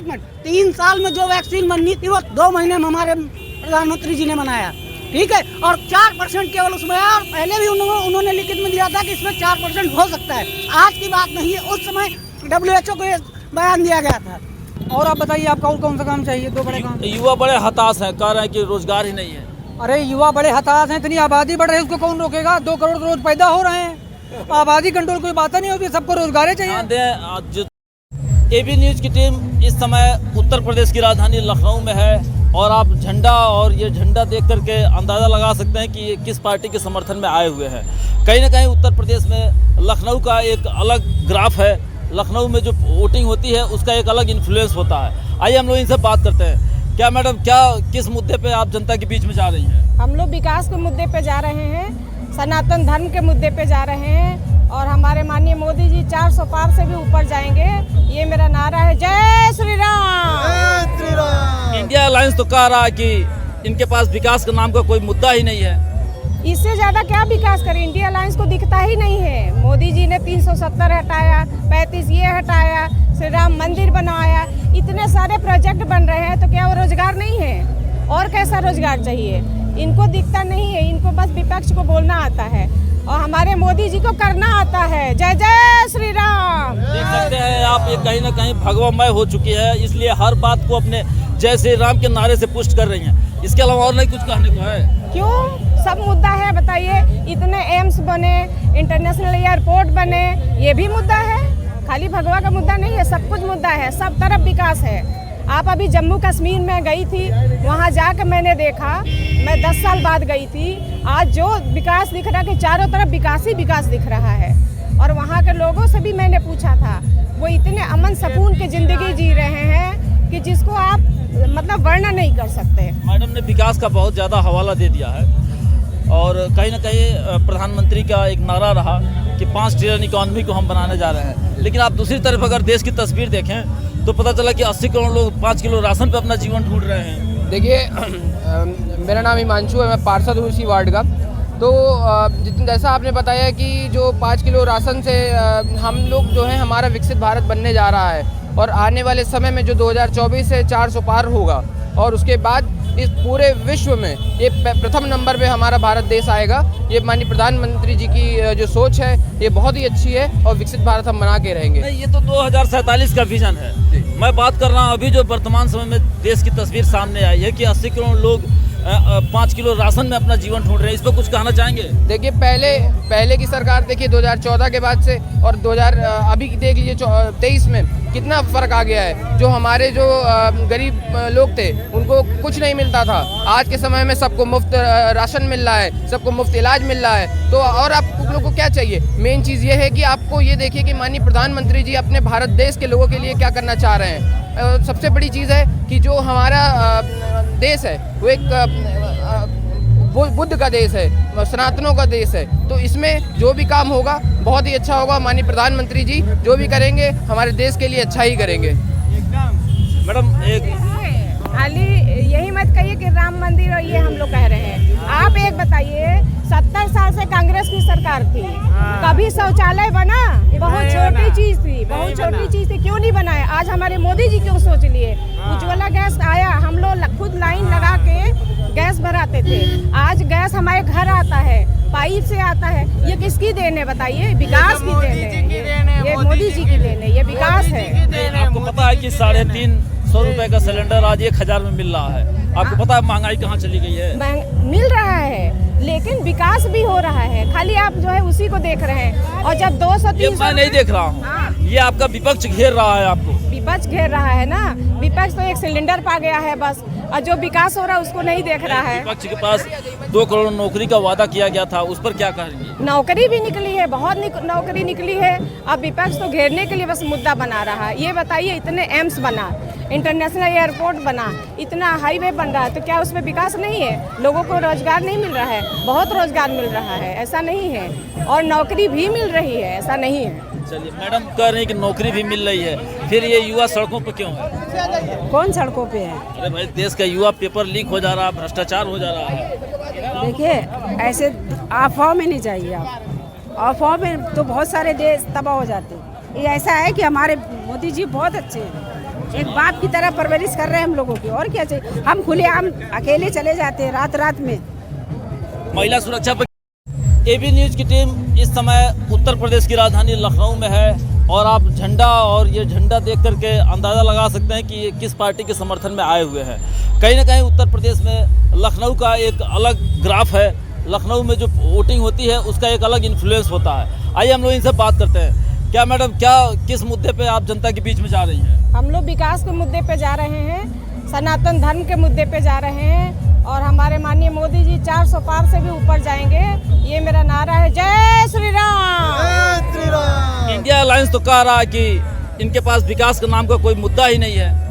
Minute, 3 साल में जो वैक्सीन बननी थी वो 2 महीने में हमारे प्रधानमंत्री जी ने बनाया, ठीक है। और 4% केवल उसमें है, और पहले भी उन्होंने लिखित में दिया था कि इसमें 4% हो सकता है। आज की बात नहीं है, उस समय WHO को ये बयान दिया गया था। और आप बताइए, आपका और कौन सा काम चाहिए? 2 बड़े काम। युवा बड़े हताश हैं, कह रहे हैं कि रोजगार ही नहीं है। अरे युवा बड़े हताश हैं, इतनी आबादी बढ़ रही है, उसको कौन रोकेगा? 2 करोड़ रोज पैदा हो रहे हैं, आबादी कंट्रोल कोई बात नहीं होती, सबको रोजगार चाहिए। एबी न्यूज की टीम इस समय उत्तर प्रदेश की राजधानी लखनऊ में है, और आप झंडा और ये झंडा देख करके अंदाज़ा लगा सकते हैं कि ये किस पार्टी के समर्थन में आए हुए हैं। कहीं ना कहीं उत्तर प्रदेश में लखनऊ का एक अलग ग्राफ है, लखनऊ में जो वोटिंग होती है उसका एक अलग इन्फ्लुएंस होता है। आइए हम लोग इनसे बात करते हैं। क्या मैडम, क्या किस मुद्दे पे आप जनता के बीच में जा रही हैं? हम लोग विकास के मुद्दे पे जा रहे हैं, सनातन धर्म के मुद्दे पे जा रहे हैं, और हमारे माननीय मोदी जी 400 पार से भी ऊपर जाएंगे, ये मेरा नारा है। जय श्री राम, जय श्री राम। इंडिया अलायंस तो कह रहा है कि इनके पास विकास का नाम का कोई मुद्दा ही नहीं है। इससे ज्यादा क्या विकास करें? इंडिया अलायंस को दिखता ही नहीं है। मोदी जी ने 370 हटाया, 35 ये हटाया, श्री राम मंदिर बनवाया, इतने सारे प्रोजेक्ट बन रहे हैं, तो क्या वो रोजगार नहीं है? और कैसा रोजगार चाहिए? इनको दिखता नहीं है, इनको बस विपक्ष को बोलना आता है, और हमारे मोदी जी को करना आता है। जय जय श्री राम। देख सकते हैं आप, ये कहीं ना कहीं भगवामय हो चुकी है, इसलिए हर बात को अपने जय श्री राम के नारे से पुष्ट कर रही हैं। इसके अलावा और नहीं कुछ कहने को है? क्यों, सब मुद्दा है, बताइए। इतने एम्स बने, इंटरनेशनल एयरपोर्ट बने, ये भी मुद्दा है। खाली भगवा का मुद्दा नहीं है, सब कुछ मुद्दा है, सब तरफ विकास है। आप अभी जम्मू कश्मीर में गई थी, वहाँ जाकर मैंने देखा, मैं 10 साल बाद गई थी, आज जो विकास दिख रहा है कि चारों तरफ विकास ही विकास दिख रहा है। और वहाँ के लोगों से भी मैंने पूछा था, वो इतने अमन सुकून की ज़िंदगी जी रहे हैं कि जिसको आप मतलब वर्णन नहीं कर सकते। मैडम ने विकास का बहुत ज़्यादा हवाला दे दिया है, और कहीं ना कहीं प्रधानमंत्री का एक नारा रहा कि 5 ट्रिलियन इकॉनमी को हम बनाने जा रहे हैं। लेकिन आप दूसरी तरफ अगर देश की तस्वीर देखें तो पता चला कि 80 करोड़ लोग 5 किलो राशन पे अपना जीवन ढूंढ रहे हैं। देखिए, मेरा नाम हिमांशु है, मैं पार्षद हूँ इसी वार्ड का। तो जैसा आपने बताया कि जो 5 किलो राशन से हम लोग जो है, हमारा विकसित भारत बनने जा रहा है, और आने वाले समय में जो 2024 से 400 पार होगा, और उसके बाद इस पूरे विश्व में ये प्रथम नंबर पे हमारा भारत देश आएगा। ये माननीय प्रधानमंत्री जी की जो सोच है, ये बहुत ही अच्छी है, और विकसित भारत हम बना के रहेंगे। नहीं, ये तो 2047 का विजन है। मैं बात कर रहा हूँ अभी जो वर्तमान समय में देश की तस्वीर सामने आई है कि 80 करोड़ लोग 5 किलो राशन में अपना जीवन ढूंढ रहे हैं। इस पर कुछ कहना चाहेंगे? देखिए, पहले की सरकार देखिए 2014 के बाद से, और 2000 अभी देख लीजिए 23 में कितना फ़र्क आ गया है। जो हमारे जो गरीब लोग थे, उनको कुछ नहीं मिलता था, आज के समय में सबको मुफ्त राशन मिल रहा है, सबको मुफ्त इलाज मिल रहा है। तो और आप लोग को क्या चाहिए? मेन चीज़ ये है कि आपको ये देखिए कि माननीय प्रधानमंत्री जी अपने भारत देश के लोगों के लिए क्या करना चाह रहे हैं। सबसे बड़ी चीज़ है कि जो हमारा देश है वो एक बुद्ध का देश है, सनातनों का देश है। तो इसमें जो भी काम होगा बहुत ही अच्छा होगा। माननीय प्रधानमंत्री जी जो भी करेंगे हमारे देश के लिए अच्छा ही करेंगे। मैडम, एक खाली यही मत कहिए कि राम मंदिर और ये हम लोग कह रहे हैं। आप एक बताइए, 70 साल से कांग्रेस की सरकार थी, कभी शौचालय बना? बहुत छोटी चीज थी, बहुत छोटी चीज थी, क्यों नहीं बनाया? आज हमारे मोदी जी क्यों सोच लिए? उज्ज्वला गैस आया, हम लोग खुद लाइन लगा के गैस भराते थे, आज गैस हमारे घर आता है, पाइप से आता है। ये किसकी देन है बताइए? विकास की देन है, ये मोदी जी की देन है, ये विकास है। आपको पता है कि 350 रुपए का सिलेंडर आज 1000 में मिल रहा है। आपको पता है महंगाई कहाँ चली गई है? मिल रहा है, लेकिन विकास भी हो रहा है, खाली आप जो है उसी को देख रहे हैं। और जब 200-300 मैं नहीं देख रहा हूँ, ये आपका विपक्ष घेर रहा है आपको। विपक्ष घेर रहा है ना, विपक्ष तो एक सिलेंडर पा गया है बस, और जो विकास हो रहा है उसको नहीं देख रहा है। विपक्ष के पास 2 करोड़ नौकरी का वादा किया गया था, उस पर क्या कहेंगे? नौकरी भी निकली है, बहुत नौकरी निकली है। अब विपक्ष तो घेरने के लिए बस मुद्दा बना रहा है। ये बताइए, इतने एम्स बना, इंटरनेशनल एयरपोर्ट बना, इतना हाईवे बन रहा है, तो क्या उसमें विकास नहीं है? लोगों को रोजगार नहीं मिल रहा है? बहुत रोजगार मिल रहा है, ऐसा नहीं है, और नौकरी भी मिल रही है, ऐसा नहीं है। चलिए, मैडम कह रही हैं कि नौकरी भी मिल रही है, फिर ये युवा सड़कों पर क्यों है? कौन सड़कों पे है? अरे भाई, देश का युवा पेपर लीक हो जा रहा है, भ्रष्टाचार हो जा रहा है। देखिए, ऐसे अफवाह में नहीं चाहिए आप, अफवाह में तो बहुत सारे देश तबाह हो जाते हैं। ये ऐसा है कि हमारे मोदी जी बहुत अच्छे हैं, एक बाप की तरह परवरिश कर रहे हैं हम लोगों की, और क्या चाहिए। हम खुलेआम अकेले चले जाते हैं रात रात में। महिला सुरक्षा पर एबी न्यूज की टीम इस समय उत्तर प्रदेश की राजधानी लखनऊ में है और आप झंडा और ये झंडा देख करके अंदाज़ा लगा सकते हैं कि ये किस पार्टी के समर्थन में आए हुए हैं। कहीं ना कहीं उत्तर प्रदेश में लखनऊ का एक अलग ग्राफ है, लखनऊ में जो वोटिंग होती है उसका एक अलग इन्फ्लुएंस होता है। आइए हम लोग इनसे बात करते हैं। क्या मैडम, क्या किस मुद्दे पे आप जनता के बीच में जा रही हैं? हम लोग विकास के मुद्दे पे जा रहे हैं, सनातन धर्म के मुद्दे पे जा रहे हैं और हमारे माननीय मोदी जी 400 पार से भी ऊपर जाएंगे, ये मेरा नारा है। जय श्री राम। इंडिया अलायंस तो कह रहा है कि इनके पास विकास के नाम का कोई मुद्दा ही नहीं है।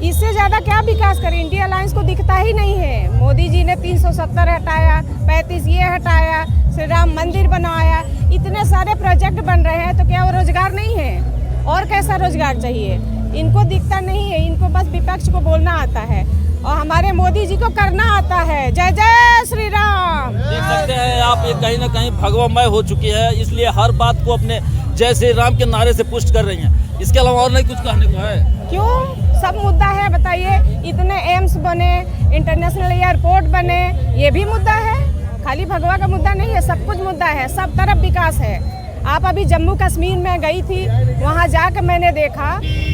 इससे ज्यादा क्या विकास करें, इंडिया अलायंस को दिखता ही नहीं है। मोदी जी ने 370 हटाया, 35 ये हटाया, श्री राम मंदिर बनाया, इतने सारे प्रोजेक्ट बन रहे हैं, तो क्या वो रोजगार नहीं है? और कैसा रोजगार चाहिए? इनको दिखता नहीं है, इनको बस विपक्ष को बोलना आता है और हमारे मोदी जी को करना आता है। जय जय श्री राम। देख सकते हैं आप, ये कहीं ना कहीं भगवामय हो चुकी है, इसलिए हर बात को अपने जय श्री राम के नारे से पुष्ट कर रही हैं। इसके अलावा और नहीं कुछ कहने को है? क्यों, सब मुद्दा है, बताइए। इतने एम्स बने, इंटरनेशनल एयरपोर्ट बने, ये भी मुद्दा है। खाली भगवा का मुद्दा नहीं है, सब कुछ मुद्दा है, सब तरफ विकास है। आप अभी जम्मू कश्मीर में गई थी, वहाँ जाकर मैंने देखा,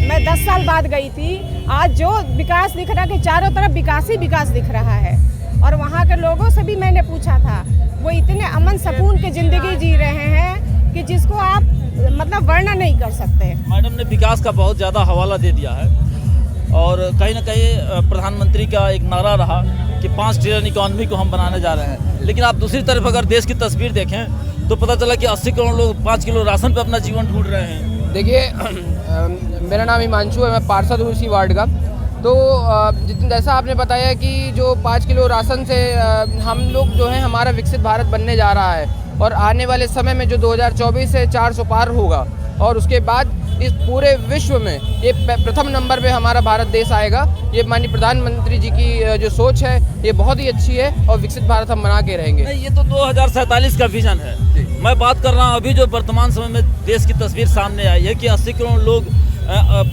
मैं 10 साल बाद गई थी, आज जो विकास दिख रहा है कि चारों तरफ विकास ही विकास दिख रहा है। और वहाँ के लोगों से भी मैंने पूछा था, वो इतने अमन सुकून की ज़िंदगी जी रहे हैं कि जिसको आप मतलब वर्णन नहीं कर सकते। मैडम ने विकास का बहुत ज़्यादा हवाला दे दिया है और कहीं ना कहीं प्रधानमंत्री का एक नारा रहा कि 5 ट्रिलियन इकॉनमी को हम बनाने जा रहे हैं। लेकिन आप दूसरी तरफ अगर देश की तस्वीर देखें तो पता चला कि 80 करोड़ लोग 5 किलो राशन पे अपना जीवन ढूंढ रहे हैं। देखिए, मेरा नाम हिमांशु है, मैं पार्षद हूँ इसी वार्ड का। तो जैसा आपने बताया कि जो 5 किलो राशन से हम लोग जो है हमारा विकसित भारत बनने जा रहा है और आने वाले समय में जो 2024 से 400 पार होगा और उसके बाद इस पूरे विश्व में ये प्रथम नंबर पे हमारा भारत देश आएगा। ये माननीय प्रधानमंत्री जी की जो सोच है ये बहुत ही अच्छी है और विकसित भारत हम बना के रहेंगे। नहीं, ये तो 2047 का विजन है। मैं बात कर रहा हूँ अभी जो वर्तमान समय में देश की तस्वीर सामने आई है कि 80 करोड़ लोग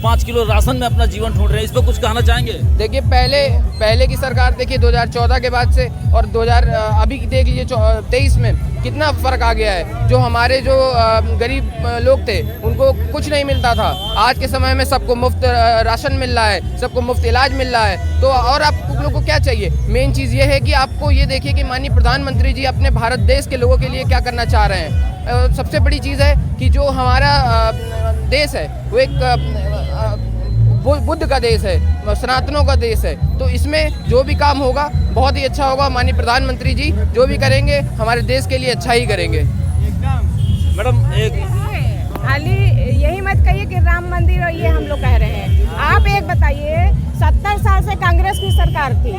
5 किलो राशन में अपना जीवन ढूंढ रहे हैं। इस पर कुछ कहना चाहेंगे? देखिए, पहले की सरकार देखिए 2014 के बाद से और अभी देख लीजिए 23 में कितना फ़र्क आ गया है। जो हमारे जो गरीब लोग थे उनको कुछ नहीं मिलता था, आज के समय में सबको मुफ्त राशन मिल रहा है, सबको मुफ्त इलाज मिल रहा है। तो और आप लोगों को क्या चाहिए? मेन चीज़ ये है कि आपको ये देखिए कि माननीय प्रधानमंत्री जी अपने भारत देश के लोगों के लिए क्या करना चाह रहे हैं। सबसे बड़ी चीज़ है कि जो हमारा देश है वो एक बुद्ध का देश है, सनातनों का देश है। तो इसमें जो भी काम होगा बहुत ही अच्छा होगा। माननीय प्रधानमंत्री जी जो भी करेंगे हमारे देश के लिए अच्छा ही करेंगे। मैडम, एक खाली यही मत कहिए कि राम मंदिर और ये हम लोग कह रहे हैं। आप एक बताइए, 70 साल से कांग्रेस की सरकार थी,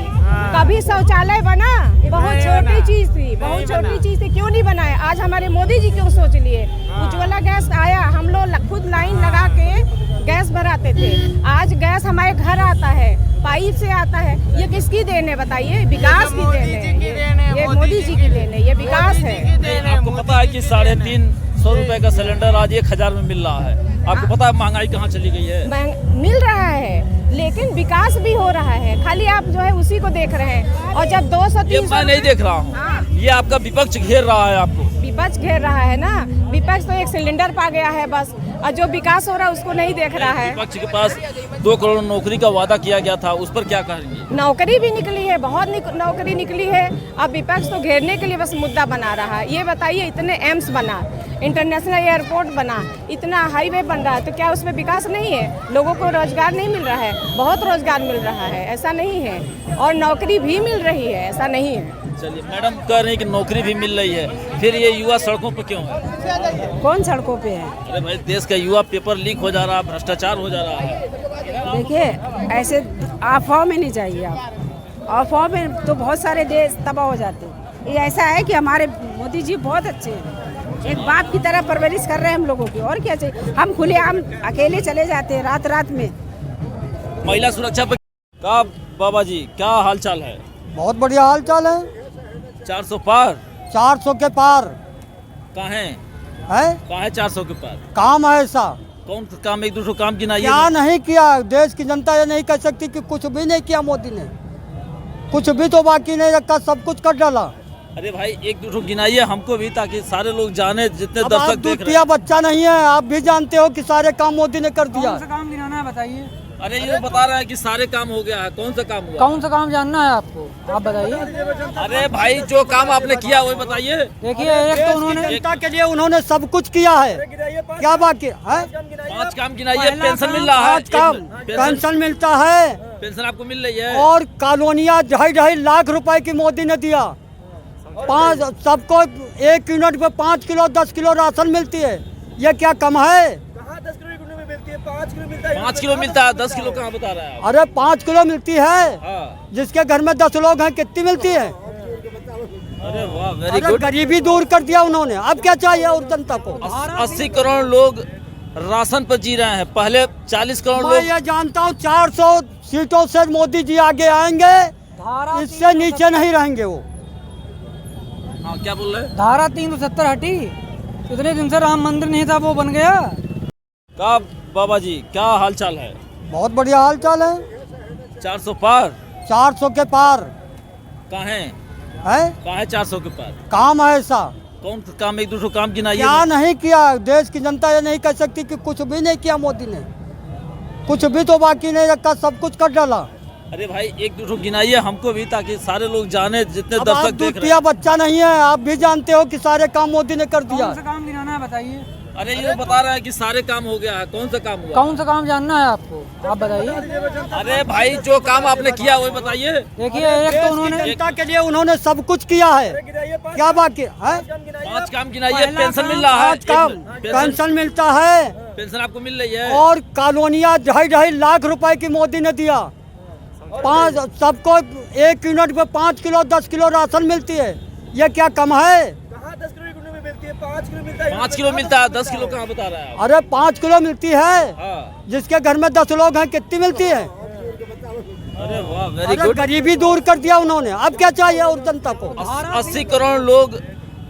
कभी शौचालय बना? बहुत छोटी चीज थी, बहुत छोटी चीज थी, क्यों नहीं बनाया? आज हमारे मोदी जी क्यों सोच लिए? उज्ज्वला गैस आया, हम लोग खुद लाइन लगा के गैस भराते थे, आज गैस हमारे घर आता है, पाइप से आता है। ये किसकी देन है बताइए? विकास की देन है, ये मोदी जी की देन है, ये विकास है। आपको पता है कि 350 रुपए का सिलेंडर आज 1000 में मिल रहा है। आपको पता है महंगाई कहाँ चली गई है? मिल रहा है, लेकिन विकास भी हो रहा है। खाली आप जो है उसी को देख रहे हैं। और जब 200-300 मैं नहीं देख रहा हूँ, ये आपका विपक्ष घेर रहा है आपको। विपक्ष घेर रहा है ना, विपक्ष तो एक सिलेंडर पा गया है बस, और जो विकास हो रहा है उसको नहीं देख रहा है। विपक्ष के पास 2 करोड़ नौकरी का वादा किया गया था, उस पर क्या कहेंगे? नौकरी भी निकली है, बहुत नौकरी निकली है। अब विपक्ष तो घेरने के लिए बस मुद्दा बना रहा है। ये बताइए, इतने एम्स बना, इंटरनेशनल एयरपोर्ट बना, इतना हाईवे बन रहा है, तो क्या उसमें विकास नहीं है? लोगों को रोजगार नहीं मिल रहा है? बहुत रोजगार मिल रहा है, ऐसा नहीं है, और नौकरी भी मिल रही है, ऐसा नहीं है। चलिए, मैडम कह रही हैं कि नौकरी भी मिल रही है, फिर ये युवा सड़कों पर क्यों है? कौन सड़कों पे है? अरे भाई, देश का युवा पेपर लीक हो जा रहा है, भ्रष्टाचार हो जा रहा है। देखिए, ऐसे अफवाह में नहीं चाहिए आप, अफवाह में तो बहुत सारे देश तबाह हो जाते हैं। ये ऐसा है कि हमारे मोदी जी बहुत अच्छे हैं, एक बाप की तरह परवरिश कर रहे हैं हम लोगों की, और क्या चाहिए। हम खुलेआम अकेले चले जाते हैं रात रात में। महिला सुरक्षा पर का बाबा जी क्या हाल चाल है? बहुत बढ़िया हाल चाल है। 400 पार? 400 के पार कहाँ है? है, कहाँ है 400 के पार? काम है ऐसा, कौन सा काम, एक दूसरे काम गिनाइए। क्या नहीं किया? देश की जनता ये नहीं कह सकती कि कुछ भी नहीं किया मोदी ने। कुछ भी तो बाकी नहीं रखा, सब कुछ कर डाला। अरे भाई एक दूसरे गिनाइए हमको भी, ताकि सारे लोग जाने, जितने अब आप दर्शक दूध देख रहे पिया हैं। बच्चा नहीं है, आप भी जानते हो कि सारे काम मोदी ने कर दिया। कौन सा काम गिनाना है बताइए? अरे ये बता रहा है कि सारे काम हो गया है, कौन सा काम हुआ? कौन सा काम जानना है आपको? आप बताइए। अरे भाई जो काम आपने किया वही बताइए। देखिए एक तो उन्होंने जनता के लिए उन्होंने सब कुछ किया है, क्या बाकी है? 5 काम गिनाइए। पेंशन मिल रहा है, 5 काम पेंशन मिलता है, पेंशन आपको मिल रही है। और कॉलोनियाँ 2.5 लाख रुपए की मोदी ने दिया। 5 सबको 1 यूनिट पे 5 किलो 10 किलो राशन मिलती है। ये क्या कम है? 5 किलो मिलता है, 10 किलो कहाँ बता रहा है आप? अरे 5 किलो मिलती है, हाँ। जिसके घर में 10 लोग हैं कितनी मिलती है? अरे वाह, वेरी अरे गुड। गरीबी दूर कर दिया उन्होंने। अब क्या चाहिए और जनता को? 80 करोड़ लोग राशन पर जी रहे हैं, पहले 40 करोड़ मैं लोग। ये जानता हूँ 400 सीटों से मोदी जी आगे आएंगे, इससे नीचे नहीं रहेंगे वो। हाँ क्या बोल रहे हैं? धारा 370 हटी, इतने दिन से राम मंदिर नहीं था वो बन गया। का बाबा जी क्या हाल चाल है? बहुत बढ़िया हाल चाल है। 400 पार 400 के पार कहाँ है? है, 400 के पार काम है ऐसा। कौन सा काम, एक दूसरे काम गिनाइए। क्या नहीं किया? देश की जनता ये नहीं कह सकती कि कुछ भी नहीं किया मोदी ने। कुछ भी तो बाकी नहीं रखा, सब कुछ कर डाला। अरे भाई एक दूसरे गिनाइए हमको भी, ताकि सारे लोग जाने, जितने अब आप दर्शक दूध देख रहे पिया बच्चा नहीं है, आप भी जानते हो कि सारे काम मोदी ने कर दिया। कौन सा काम गिनाना है बताइए? हैं। अरे ये बता रहा है कि सारे काम हो गया है, कौन सा काम हुआ? कौन सा काम जानना है आपको? आप बताइए। अरे भाई जो काम आपने किया वही बताइए। देखिए एक तो उन्होंने जनता के लिए उन्होंने सब कुछ किया है, क्या बाकी है? 5 काम गिनाइए। पेंशन मिल रहा है, 5 काम पेंशन मिलता है, पेंशन आपको मिल रही है। और कॉलोनियाँ 2.5 लाख रुपए की मोदी ने दिया। 5 सबको 1 यूनिट पे 5 किलो 10 किलो राशन मिलती है। ये क्या कम है? 5 किलो मिलता है, 10 किलो कहाँ बता रहा है आप? अरे 5 किलो मिलती है, हाँ। जिसके घर में 10 लोग हैं कितनी मिलती है? अरे वाह, वेरी अरे गुड। गरीबी दूर कर दिया उन्होंने। अब क्या चाहिए और जनता को? 80 करोड़ लोग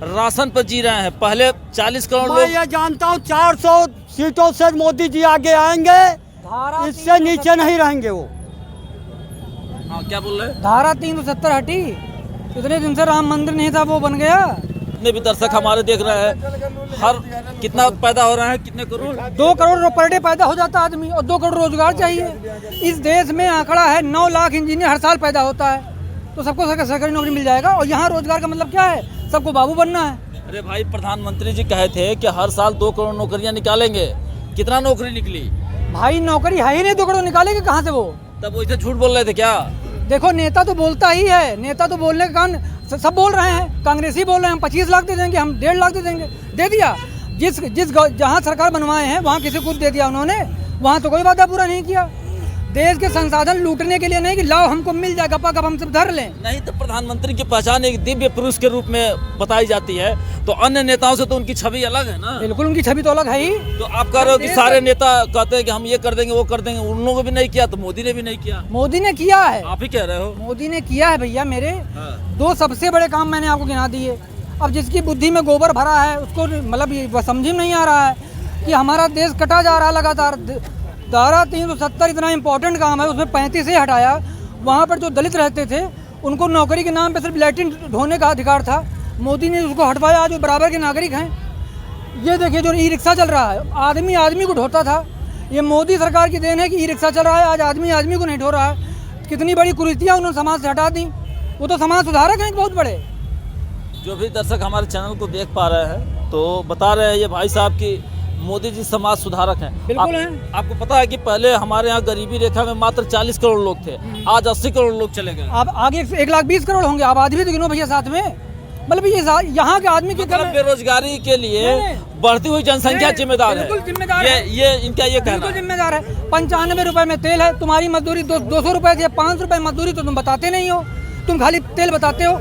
राशन पर जी रहे हैं, पहले 40 करोड़ मैं लोग। ये जानता हूँ 400 सीटों से मोदी जी आगे आएंगे, इससे नीचे नहीं रहेंगे वो। हाँ क्या बोल रहे हैं? धारा 370 हटी, इतने दिन से राम मंदिर नहीं था वो बन गया। जितने भी दर्शक हमारे देख रहे हैं, हर कितना पैदा हो रहा है, कितने करोड़? 2 करोड़ पर डे पैदा हो जाता है आदमी, और 2 करोड़ रोजगार चाहिए। इस देश में आंकड़ा है 9 लाख इंजीनियर हर साल पैदा होता है, तो सबको सरकारी नौकरी मिल जाएगा। और यहाँ रोजगार का मतलब क्या है? सबको बाबू बनना है। अरे भाई प्रधानमंत्री जी कहे थे कि हर साल 2 करोड़ नौकरियां निकालेंगे, कितना नौकरी निकली? भाई नौकरी है ही नहीं, 2 करोड़ निकालेंगे कहाँ से वो? तब वैसे झूठ बोल रहे थे क्या? देखो नेता तो बोलता ही है, नेता तो बोलने के कारण सब बोल रहे हैं। कांग्रेसी बोल रहे हैं हम 25 लाख दे देंगे, हम 1.5 लाख दे देंगे, दे दिया। जहाँ सरकार बनवाए हैं वहाँ किसी को दे दिया उन्होंने, वहाँ तो कोई वादा पूरा नहीं किया। देश के संसाधन लूटने के लिए नहीं कि लाओ हमको मिल जाए, गपा गप हम सब धर लें। नहीं तो प्रधानमंत्री की पहचान एक दिव्य पुरुष के रूप में बताई जाती है, तो अन्य नेताओं से तो उनकी छवि अलग है ना। बिल्कुल उनकी छवि तो अलग है ही। तो आप कह रहे हो कि सारे नेता कहते हैं कि हम ये कर देंगे वो कर देंगे, उन लोगों ने भी नहीं किया तो मोदी ने भी नहीं किया। मोदी ने किया है, आप ही कह रहे हो। मोदी ने किया है भैया मेरे। हाँ। 2 सबसे बड़े काम मैंने आपको गिना दिए। अब जिसकी बुद्धि में गोबर भरा है उसको मतलब ये समझ में नहीं आ रहा है कि हमारा देश कटा जा रहा है लगातार। धारा 370 इतना इम्पोर्टेंट काम है, उसमें 35 से हटाया। वहाँ पर जो दलित रहते थे उनको नौकरी के नाम पे सिर्फ लैट्रिन ढोने का अधिकार था, मोदी ने उसको हटवाया। जो बराबर के नागरिक हैं, ये देखिए जो ई रिक्शा चल रहा है, आदमी आदमी को ढोता था, ये मोदी सरकार की देन है कि ई रिक्शा चल रहा है, आज आदमी आदमी को नहीं ढो रहा है। कितनी बड़ी कुरीतियाँ उन्होंने समाज से हटा दी। वो तो समाज सुधारक हैं बहुत बड़े। जो भी दर्शक हमारे चैनल को देख पा रहे हैं तो बता रहे हैं ये भाई साहब की मोदी जी समाज सुधारक हैं। बिल्कुल हैं। आपको पता है कि पहले हमारे यहाँ गरीबी रेखा में मात्र 40 करोड़ लोग थे, आज 80 करोड़ लोग चले गए। अब आगे 1,20,000 करोड़ होंगे। आबादी भी तो गिनो भैया साथ में। मतलब ये यहाँ के आदमी की मतलब बेरोजगारी के लिए बढ़ती हुई जनसंख्या जिम्मेदार है। बिल्कुल जिम्मेदार है। ये इनका ये कहना बिल्कुल है। जिम्मेदार है। 95 रुपए में तेल है, तुम्हारी मजदूरी 200 रुपए थी, 500 रुपए मजदूरी तो तुम बताते नहीं हो, तुम खाली तेल बताते हो।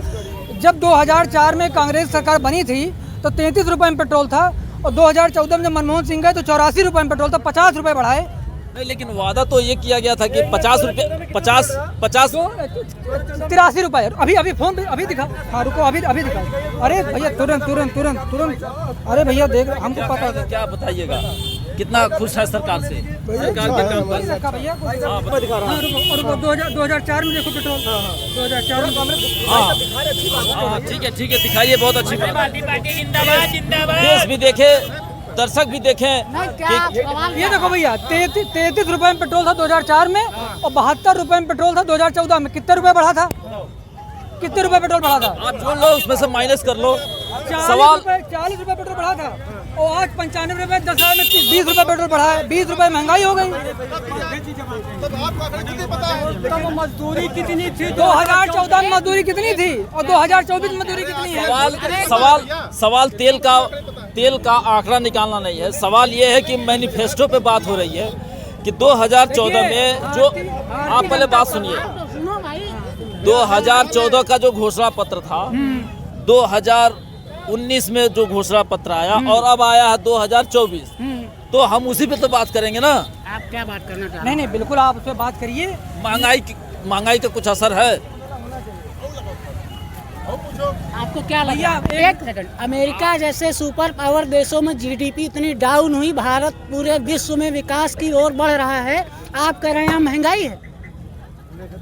जब 2004 में कांग्रेस सरकार बनी थी तो 33 रुपए में पेट्रोल था, और 2014 में जब मनमोहन सिंह गए तो 84 रुपए में पेट्रोल था, 50 रुपए बढ़ाए। नहीं, लेकिन वादा तो ये किया गया था कि 50 रुपये 50 83 रुपए। अभी फोन पे अभी दिखा। हाँ रुको, अभी दिखा। अरे भैया तुरंत। अरे भैया देख, हमको पता है। क्या बताइएगा? कितना खुश है सरकार से, सरकार के काम पर? रखा भैया हाँ, बता- और 2004 में देखो पेट्रोल 2004 में हाँ, ठीक है, दिखाइए, बहुत अच्छी बात है। देश भी देखे, दर्शक भी देखें कि ये देखो भैया 33 रुपए में पेट्रोल था 2004 में और 72 रुपए में पेट्रोल था 2014 में। कितने रुपए बढ़ा था? कितने रुपए पेट्रोल बढ़ा था? आप जोड़ लो, उसमें से माइनस कर लो। 40 रुपए पेट्रोल बढ़ा था और आज 95 रुपए 10 में 20 रुपए पेट्रोल बढ़ा है। 20 रुपए महंगाई हो गई। मजदूरी कितनी थी? 2014 में मजदूरी कितनी थी और 2024 में मजदूरी कितनी है? सवाल तेल का आंकड़ा निकालना नहीं है। सवाल ये है कि मैनिफेस्टो पे बात हो रही है कि 2014 में जो, आप पहले बात सुनिए, 2014 का जो घोषणा पत्र था, 2019 में जो घोषणा पत्र आया और अब आया है 2024, तो हम उसी पे तो बात करेंगे ना। आप क्या बात करना चाह रहे नहीं बिल्कुल आप उस पर बात करिए। महंगाई का कुछ असर है? आपको क्या लगा? एक सेकंड, अमेरिका जैसे सुपर पावर देशों में जीडीपी इतनी डाउन हुई, भारत पूरे विश्व में विकास की ओर बढ़ रहा है, आप कह रहे हैं यहाँ महंगाई है।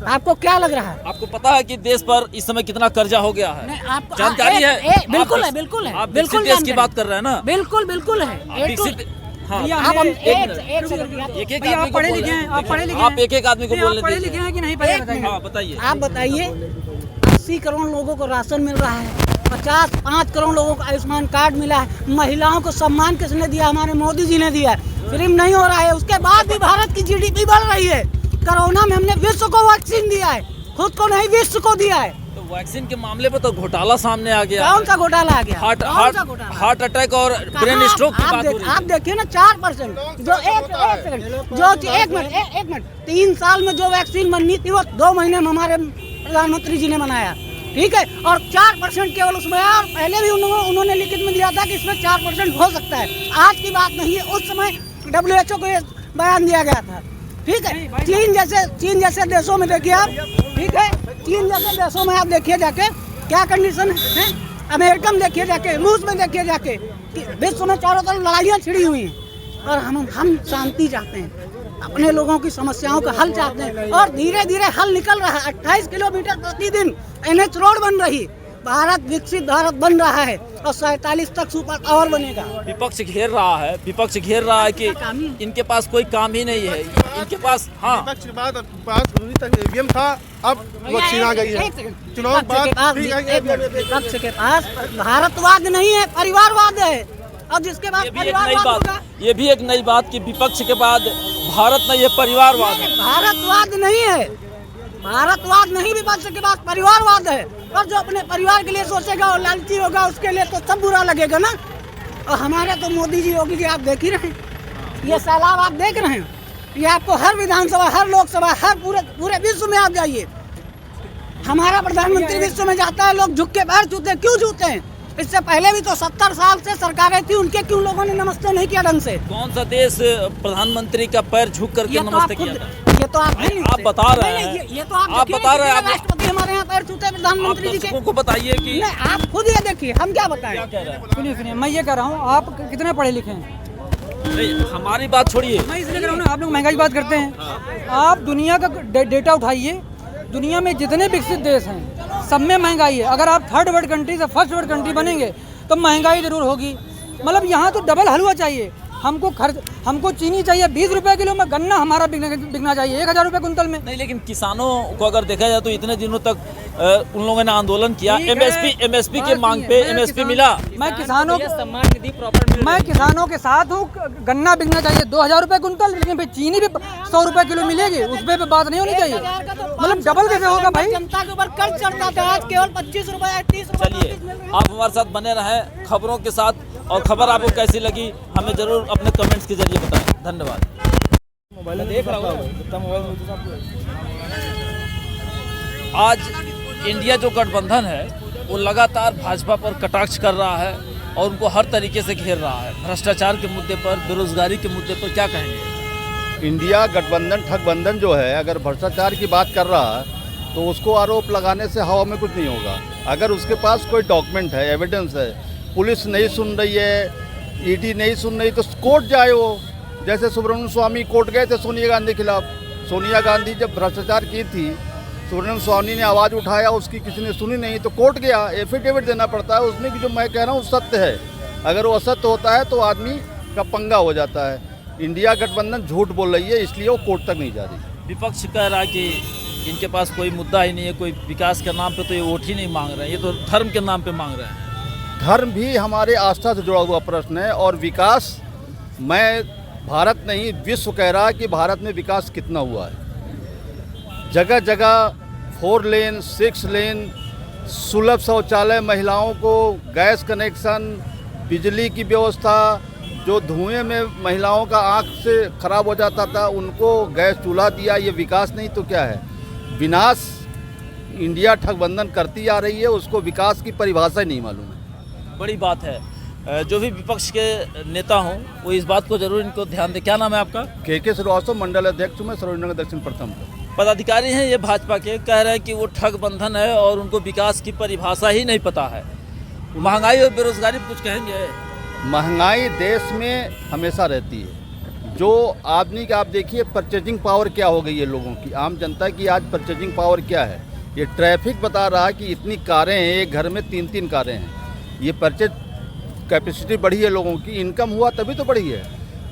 आपको क्या लग रहा है? आपको पता है कि देश पर इस समय कितना कर्जा हो गया है? नहीं, आपको जानकारी है? बिल्कुल है, बिल्कुल है, आप बिल्कुल देश की बात कर रहे हैं ना? बिल्कुल बिल्कुल है। हाँ, भैया, आप एक भैया, आप आदमी को पढ़े लिखे बोलने हैं, आप पढ़े लिखे आप एक आदमी को बोलने पढ़े दीजिए। लिखे हैं कि नहीं पढ़े बताइए। हाँ, बताइए। आप बताइए, 80 करोड़ लोगों को राशन मिल रहा है, 5 करोड़ लोगों को आयुष्मान कार्ड मिला है, महिलाओं को सम्मान किसने दिया? हमारे मोदी जी ने दिया है। फ्री में नहीं हो रहा है, उसके बाद भी भारत की जीडीपी बढ़ रही है। कोरोना में हमने विश्व को वैक्सीन दिया है, खुद को नहीं विश्व को दिया है। तो वैक्सीन के मामले पर तो घोटाला सामने आ गया। कौन सा घोटाला आ गया? हार्ट अटैक और ब्रेन स्ट्रोक की बात हो रही है। आप देखिए ना, 4% जो एक मिनट 3 साल में जो वैक्सीन बननी थी वो 2 महीने में हमारे प्रधानमंत्री जी ने बनाया, ठीक है, और 4% केवल उसमें आया। और पहले भी उन्होंने लिखित में दिया था कि इसमें 4% हो सकता है। आज की बात नहीं है, उस समय WHO को ये बयान दिया गया था, ठीक है। चीन जैसे देशों में देखिए आप, ठीक है, चीन जैसे देशों में आप देखिए जाके क्या कंडीशन है। अमेरिका में देखिए जाके, रूस में देखिए जाके, विश्व में चारों तरफ लड़ाइयाँ छिड़ी हुई हैं और हम शांति चाहते हैं, अपने लोगों की समस्याओं का हल चाहते हैं और धीरे धीरे हल निकल रहा है। 28 किलोमीटर प्रतिदिन NH रोड बन रही, भारत विकसित भारत बन रहा है और 47 तक सुपर पावर बनेगा। विपक्ष घेर रहा है कि इनके पास कोई काम ही नहीं है, इनके पास। हाँ, विपक्ष के पास ईवीएम था, अब वैक्सीन आ गई है। चुनाव बाद विपक्ष के पास भारतवाद नहीं है, परिवारवाद है। और जिसके पास परिवारवाद होगा, ये भी एक नई बात कि विपक्ष के बाद भारत नहीं है, परिवारवाद है। भारतवाद नहीं है, भारतवाद नहीं, विपक्ष के पास परिवारवाद है। और जो अपने परिवार के लिए सोचेगा और लालची होगा, उसके लिए तो सब बुरा लगेगा ना। और हमारे तो मोदी जी, योगी जी आप देख ही रहे हैं, ये सैलाब आप देख रहे हैं, ये आपको हर विधानसभा, हर लोकसभा, हर पूरे विश्व में आप जाइए, हमारा प्रधानमंत्री विश्व में जाता है, लोग झुक के पैर छूते हैं। क्यों छूते हैं? इससे पहले भी तो 70 साल से सरकारें थी, उनके क्यों लोगों ने नमस्ते नहीं किया ढंग से? कौन सा देश प्रधानमंत्री का पैर झुक करके नमस्ते किया था? ये तो आप बता रहे हैं, ये तो आप बता रहे हैं, राष्ट्रपति हमारे यहाँ पैर छूते हैं प्रधानमंत्री जी के। दर्शकों को बताइए कि नहीं, आप खुद ये देखिए, हम क्या बताएं। सुनिए, मैं ये कह रहा हूँ, आप कितने पढ़े लिखे हैं? नहीं, हमारी बात छोड़िए, मैं इसलिए कह रहा हूँ ना, आप लोग महंगाई की बात करते हैं। आप दुनिया का डेटा उठाइए, दुनिया में जितने विकसित देश हैं सब में महंगाई है। अगर आप थर्ड वर्ल्ड कंट्री से फर्स्ट वर्ल्ड कंट्री बनेंगे तो महंगाई जरूर होगी। मतलब यहाँ तो डबल हलवा चाहिए। हमको चीनी चाहिए 20 रुपए किलो में, गन्ना हमारा बिकना चाहिए 1000 रुपए कुंतल में। नहीं, लेकिन किसानों को अगर देखा जाए तो इतने दिनों तक उन लोगों ने आंदोलन किया, MSP के मांग पे MSP मिला। मैं किसानों के साथ हूँ, गन्ना बिकना चाहिए 2000 रुपए कुंतल, लेकिन फिर चीनी भी 100 रुपए किलो मिलेगी, उस पे बात नहीं होनी चाहिए। मतलब डबल कैसे होगा भाई? जनता के ऊपर कर्ज चढ़ता था, आज केवल 25 रुपए 30 रुपए। चलिए, आप हमारे साथ बने रहें खबरों के साथ, और खबर आपको कैसी लगी हमें जरूर अपने कमेंट्स के जरिए बताएं। धन्यवाद। आज इंडिया जो गठबंधन है वो लगातार भाजपा पर कटाक्ष कर रहा है और उनको हर तरीके से घेर रहा है। भ्रष्टाचार के मुद्दे पर, बेरोजगारी के मुद्दे पर क्या कहेंगे? इंडिया गठबंधन ठगबंधन जो है, अगर भ्रष्टाचार की बात कर रहा है तो उसको आरोप लगाने से हवा में कुछ नहीं होगा। अगर उसके पास कोई डॉक्यूमेंट है, एविडेंस है, पुलिस नहीं सुन रही है, ED नहीं सुन रही, तो कोर्ट जाए वो, जैसे सुब्रमण्यम स्वामी कोर्ट गए थे सोनिया गांधी के खिलाफ। सोनिया गांधी जब भ्रष्टाचार की थी, सुब्रमण्यम स्वामी ने आवाज़ उठाया, उसकी किसी ने सुनी नहीं तो कोर्ट गया, एफिडेविट देना पड़ता है उसमें कि जो मैं कह रहा हूँ सत्य है। अगर वो असत्य होता है तो आदमी का पंगा हो जाता है। इंडिया गठबंधन झूठ बोल रही है, इसलिए वो कोर्ट तक नहीं जा रही। विपक्ष कह रहा है कि इनके पास कोई मुद्दा ही नहीं है, कोई विकास के नाम पे तो ये वोट ही नहीं मांग रहे हैं, ये तो धर्म के नाम पे मांग रहे हैं। धर्म भी हमारे आस्था से जुड़ा हुआ प्रश्न है और विकास, मैं भारत नहीं विश्व कह रहा है कि भारत में विकास कितना हुआ है। जगह जगह 4 लेन 6 लेन, सुलभ शौचालय, महिलाओं को गैस कनेक्शन, बिजली की व्यवस्था, जो धुएं में महिलाओं का आँख से खराब हो जाता था उनको गैस चूल्हा दिया। ये विकास नहीं तो क्या है? विनाश इंडिया ठगबंधन करती आ रही है, उसको विकास की परिभाषा ही नहीं मालूम है। बड़ी बात है। जो भी विपक्ष के नेता हों वो इस बात को जरूर इनको ध्यान दें। क्या नाम है आपका? के श्रीवास्तव, मंडल अध्यक्ष में सरोजनगर दक्षिण प्रथम। पदाधिकारी हैं ये भाजपा के, कह रहे हैं कि वो ठगबंधन है और उनको विकास की परिभाषा ही नहीं पता है। महंगाई और बेरोजगारी कुछ कहेंगे? महंगाई देश में हमेशा रहती है। जो आदमी का आप देखिए परचेजिंग पावर क्या हो गई है लोगों की, आम जनता की आज परचेजिंग पावर क्या है। ये ट्रैफिक बता रहा है कि इतनी कारें हैं, एक घर में 3-3 कारें हैं। ये परचेज कैपेसिटी बढ़ी है लोगों की, इनकम हुआ तभी तो बढ़ी है।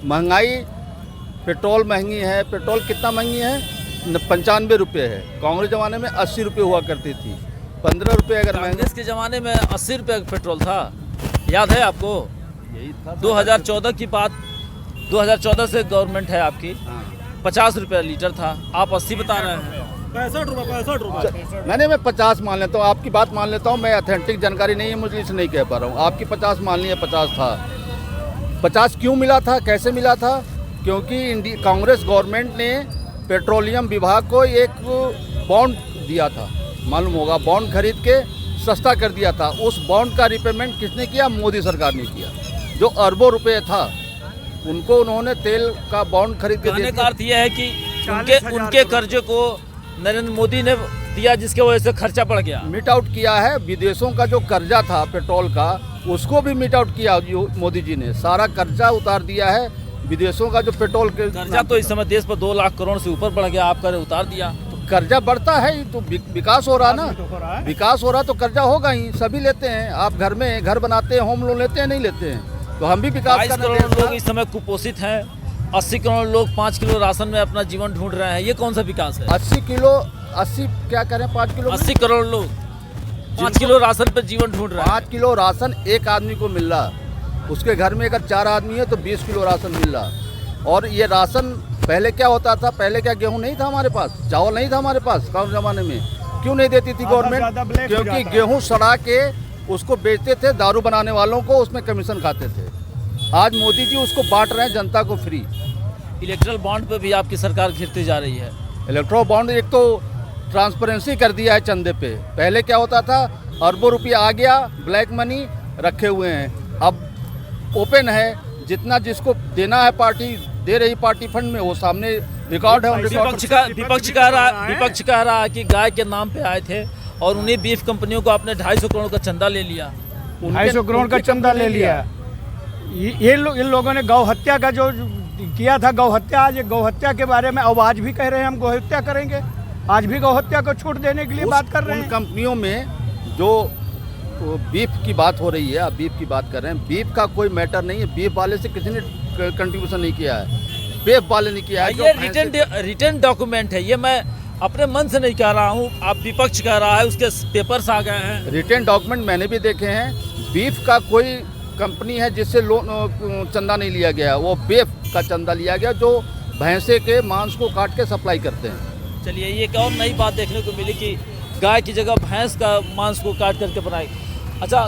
महंगाई, पेट्रोल महंगी है। पेट्रोल कितना महंगी है? 95 रुपये है। कांग्रेस ज़माने में 80 रुपये हुआ करती थी। 15 रुपये अगर कांग्रेस के ज़माने में 80 रुपये पेट्रोल था, याद है आपको? यही था 2014 की बात। 2014 से गवर्नमेंट है आपकी। 50 रुपये लीटर था, आप 80 बता रहे हैं। 65 रुपये। मैं 50 मान लेता हूँ, आपकी बात मान लेता हूँ। मैं ऑथेंटिक जानकारी नहीं है मुझे, इसलिए नहीं कह पा रहा हूँ। आपकी 50 मान ली है, 50 था। 50 क्यों मिला था, कैसे मिला था? क्योंकि कांग्रेस गवर्नमेंट ने पेट्रोलियम विभाग को एक बॉन्ड दिया था, मालूम होगा, बॉन्ड खरीद के सस्ता कर दिया था। उस बॉन्ड का रिपेमेंट किसने किया? मोदी सरकार ने किया। जो अरबों रुपए था उनको उन्होंने तेल का बॉन्ड खरीद के कहने का अर्थ यह है कि उनके कर्जे को नरेंद्र मोदी ने दिया, जिसके वजह से खर्चा बढ़ गया। मिट आउट किया है। विदेशों का जो कर्जा था पेट्रोल का, उसको भी मिट आउट किया मोदी जी ने। सारा कर्जा उतार दिया है विदेशों का। जो पेट्रोल के कर्जा तो इस समय देश पर 2 लाख करोड़ से ऊपर बढ़ गया, आप कर उतार दिया। तो कर्जा बढ़ता है तो विकास हो रहा ना, विकास हो रहा तो कर्जा होगा ही। सभी लेते हैं। आप घर में घर बनाते हैं, होम लोन लेते हैं, नहीं लेते हैं? तो हम भी विकास 22 करोड़ लोग इस समय कुपोषित हैं। 80 करोड़ लोग 5 किलो राशन में अपना जीवन ढूंढ रहे हैं। ये कौन सा विकास है? 80 क्या करें, 5 किलो 80 करोड़ लोग 5 किलो राशन पर जीवन ढूंढ रहे हैं। 5 किलो राशन एक आदमी को मिल रहा। उसके घर में अगर 4 आदमी है तो 20 किलो राशन मिल रहा। और ये राशन पहले क्या होता था? पहले क्या गेहूं नहीं था हमारे पास, चावल नहीं था हमारे पास कांग्रेस जमाने में? क्यों नहीं देती थी गवर्नमेंट? क्योंकि गेहूं सड़ा के उसको बेचते थे दारू बनाने वालों को, उसमें कमीशन खाते थे। आज मोदी जी उसको बांट रहे हैं जनता को फ्री। इलेक्ट्रल बॉन्ड पे भी आपकी सरकार घिरती जा रही है। इलेक्ट्रल बॉन्ड एक तो ट्रांसपेरेंसी कर दिया है चंदे पे। पहले क्या होता था? अरबों रुपया आ गया, ब्लैक मनी रखे हुए हैं। अब ओपन है, जितना जिसको देना है पार्टी दे रही, पार्टी फंड में, वो सामने रिकॉर्ड है। विपक्ष कह रहा है कि गाय के नाम पे आए थे और उन्हीं बीफ कंपनियों को आपने 250 करोड़ का चंदा ले लिया। 250 करोड़ का चंदा ले लिया। इन लोगों ने गौ हत्या का जो किया था, गौ हत्या, आज गौ हत्या के बारे में अब आज भी कह रहे हैं हम गौ हत्या करेंगे। आज भी गौ हत्या को छूट देने के लिए बात कर रहे हैं। उन कंपनियों में जो बीफ की बात हो रही है, आप बीफ की बात कर रहे हैं, बीफ का कोई मैटर नहीं है। बीफ वाले से किसी ने कंट्रीब्यूशन नहीं किया है, बीफ वाले ने किया है। ये रिटर्न डॉक्यूमेंट है, ये मैं अपने मन से नहीं कह रहा हूँ, आप विपक्ष कह रहा है, उसके पेपर्स आ गए हैं। रिटर्न डॉक्यूमेंट मैंने भी देखे हैं। बीफ का कोई कंपनी है जिससे चंदा नहीं लिया गया, वो बीफ का चंदा लिया गया जो भैंसे के मांस को काट के सप्लाई करते हैं। चलिए, ये एक और नई बात देखने को मिली कि गाय की जगह भैंस का मांस को काट करके बनाई। अच्छा,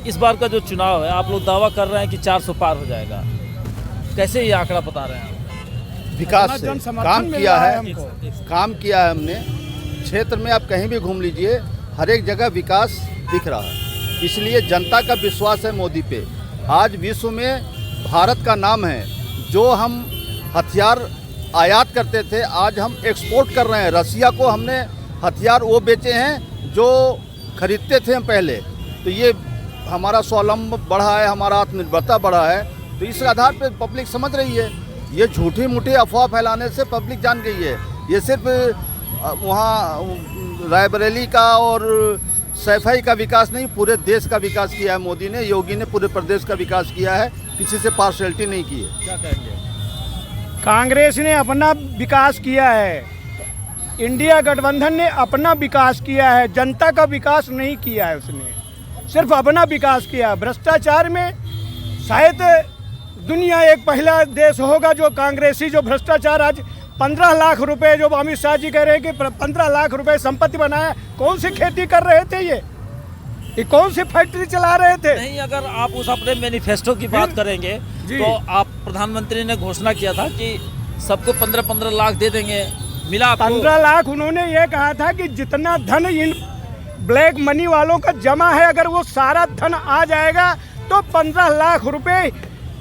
इस बार का जो चुनाव है, आप लोग दावा कर रहे हैं कि 400 पार हो जाएगा, कैसे ये आंकड़ा बता रहे हैं? विकास से काम किया है, काम किया है हमने। क्षेत्र में आप कहीं भी घूम लीजिए, हर एक जगह विकास दिख रहा है। इसलिए जनता का विश्वास है मोदी पे। आज विश्व में भारत का नाम है। जो हम हथियार आयात करते थे, आज हम एक्सपोर्ट कर रहे हैं। रसिया को हमने हथियार वो बेचे हैं जो खरीदते थे हम पहले। तो ये हमारा स्वावलंबन बढ़ा है, हमारा आत्मनिर्भरता बढ़ा है। तो इस आधार पर पब्लिक समझ रही है। ये झूठी मूठी अफवाह फैलाने से पब्लिक जान गई है। ये सिर्फ वहाँ रायबरेली का और सैफई का विकास नहीं, पूरे देश का विकास किया है मोदी ने, योगी ने पूरे प्रदेश का विकास किया है, किसी से पार्शलिटी नहीं की है। क्या कहेंगे? कांग्रेस ने अपना विकास किया है, इंडिया गठबंधन ने अपना विकास किया है, जनता का विकास नहीं किया है। उसने सिर्फ अपना विकास किया। भ्रष्टाचार में शायद दुनिया एक पहला देश होगा जो कांग्रेसी जो भ्रष्टाचार आज 15 लाख रुपए जो अमित शाह जी कह रहे हैं कि 15 लाख रुपए संपत्ति बनाया। कौन सी खेती कर रहे थे ये कौन सी फैक्ट्री चला रहे थे? नहीं, अगर आप उस अपने मैनिफेस्टो की बात करेंगे तो आप प्रधानमंत्री ने घोषणा किया था कि सबको 15-15 लाख दे देंगे, मिला आपको? 15 लाख उन्होंने ये कहा था कि जितना धन इन ब्लैक मनी वालों का जमा है, अगर वो सारा धन आ जाएगा तो 15 लाख रुपए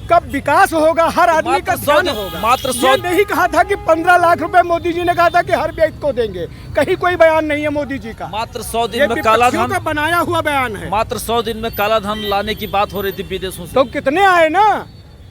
का विकास होगा, हर आदमी का ध्यान होगा। मात्र ये नहीं कहा था कि 15 लाख रुपए मोदी जी ने कहा था कि हर व्यक्ति को देंगे। कहीं कोई बयान नहीं है मोदी जी का। मात्र 100 दिन में काला धन का बनाया हुआ बयान है। मात्र 100 दिन में काला धन लाने की बात हो रही थी विदेशों से। तो कितने आए ना,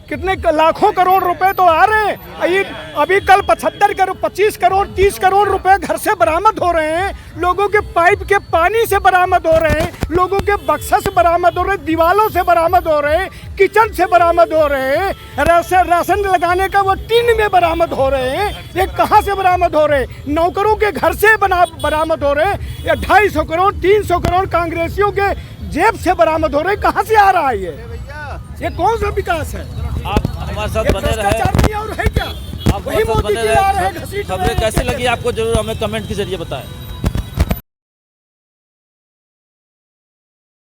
कितने लाखों करोड़ रुपए तो आ रहे हैं। अभी कल 25 करोड़ 30 करोड़ रुपए घर से बरामद हो रहे हैं, लोगों के पाइप के पानी से बरामद हो रहे हैं, लोगों के बक्सा से बरामद हो रहे हैं, दीवालों से बरामद हो रहे हैं, किचन से बरामद हो रहे हैं, राशन लगाने का वो टीन में बरामद हो रहे हैं। ये कहाँ से बरामद हो रहे हैं? नौकरों के घर से बरामद हो रहे हैं। ये 250 करोड़ 300 करोड़ कांग्रेसियों के जेब से बरामद हो रहे हैं। कहाँ से आ रहा है ये कौन सा विकास है? आप हमारे साथ बने रहे, और है क्या? आप हमारे साथ बने रहे। खबरें कैसी लगी आपको जरूर हमें कमेंट के जरिए बताएं।